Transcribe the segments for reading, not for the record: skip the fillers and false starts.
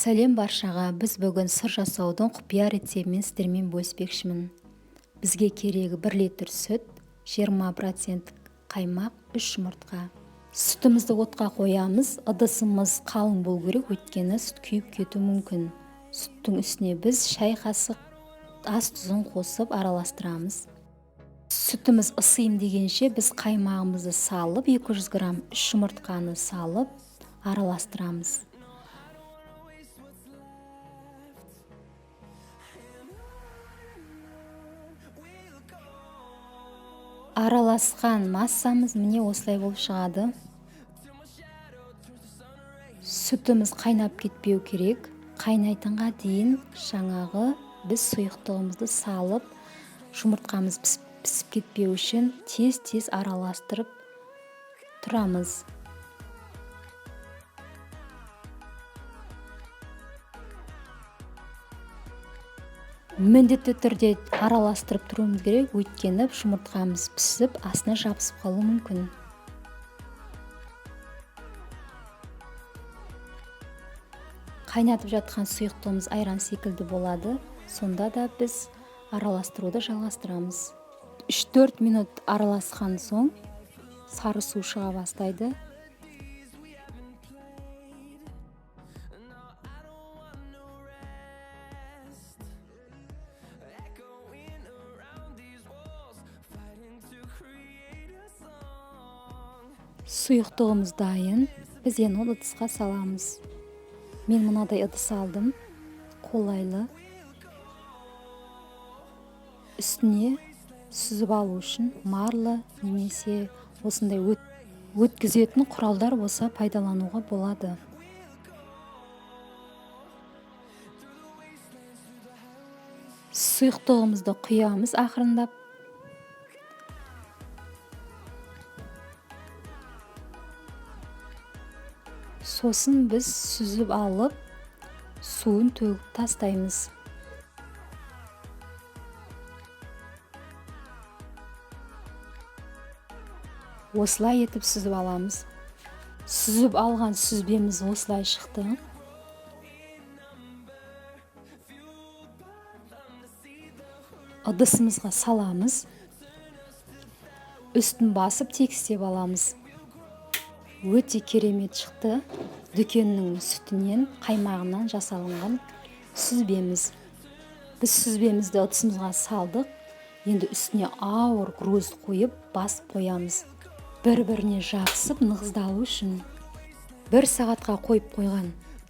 Сәлем баршаға, біз бүгін сыр жасаудың құпия рецептімен сіздермен бөліспекшімін. Бізге керегі 1 литр сүт, 20% қаймақ, 3 жұмыртқа. Сүтімізді отқа қоямыз, ыдысымыз қалың болу керек, өйткені сүт күйіп кетуі мүмкін. Сүттің үстіне біз шай қасық ас тұзын қосып араластырамыз. Сүтіміз ысиын дегенше біз қаймағымызды салып, 200 грамм 3 жұмыртқаны салып араластырамыз. Араласқан массамыз міне осылай болып шығады. Сүтіміз қайнап кетпеу керек. Қайнайтынға дейін жаңағы біз сұйықтығымызды салып, жұмыртқамыз пісіп кетпеу үшін тез араластырып тұрамыз. Міндетті түрде араластырып тұруымыз керек, өйткені жұмыртқамыз пісіп, астына жабысып қалуы мүмкін. Қайнатып жатқан сұйықтығымыз айран секілді болады. Сонда да біз араластыруды жалғастырамыз. 3-4 минут араласқан соң сары су шыға бастайды. Сұйықтығымыз дайын. Біз оны ыдысқа саламыз. Мен мынадай ыдыс алдым. Қолайлы. Үстіне сүзіп алу үшін марлы немесе осындай өткізетін құралдар болса пайдалануға болады. Сұйықтығымызды құямыз ақырындап. Сосын біз сүзіп алып, суын төгіп тастаймыз. Осылай етіп сүзіп аламыз. Сүзіп алған сүзбеміз осылай шықты. Ыдысымызға саламыз. Үстін басып тегістеп аламыз. Өте керемет шықты. Дүкеннің сүтінен, қаймағынан жасалынған сүзбеміз. Біз сүзбемізді ыдысымызға салдық. Енді үстіне ауыр груз қойып, басып қоямыз. Бір-біріне жабысып, нығыздалу үшін 1 сағатқа қойып қойған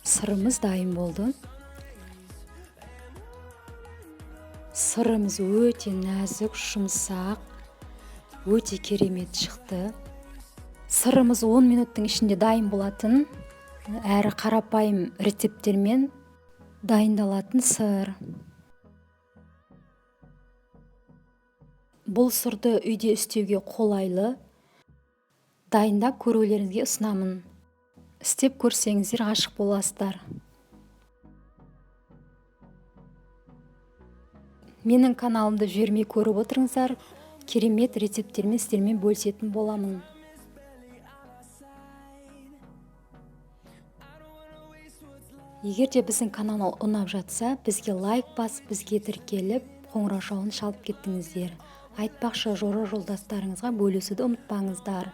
сырымыз дайын болды. Сырымыз өте нәзік, жұмсақ, өте керемет шықты. Сырымыз 10 минуттың ішінде дайын болатын, әрі қарапайым рецепттермен дайындалатын сыр. Бұл сырды үйде істеуге қолайлы. Дайындап көрулеріңізге ұсынамын. Істеп көрсеңіздер ғашық боласыздар. Менің каналымды жібермей көріп отырыңыздар, керемет рецепттермен сіздермен бөлісетін боламын. Егер де біздің канал ұнап жатса, бізге лайк басып, бізге тіркеліп, қоңырау шалын шалып кеттіңіздер. Айтпақшы, жора жолдастарыңызға бөлісуді ұмытпаңыздар.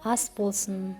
Ас болсын.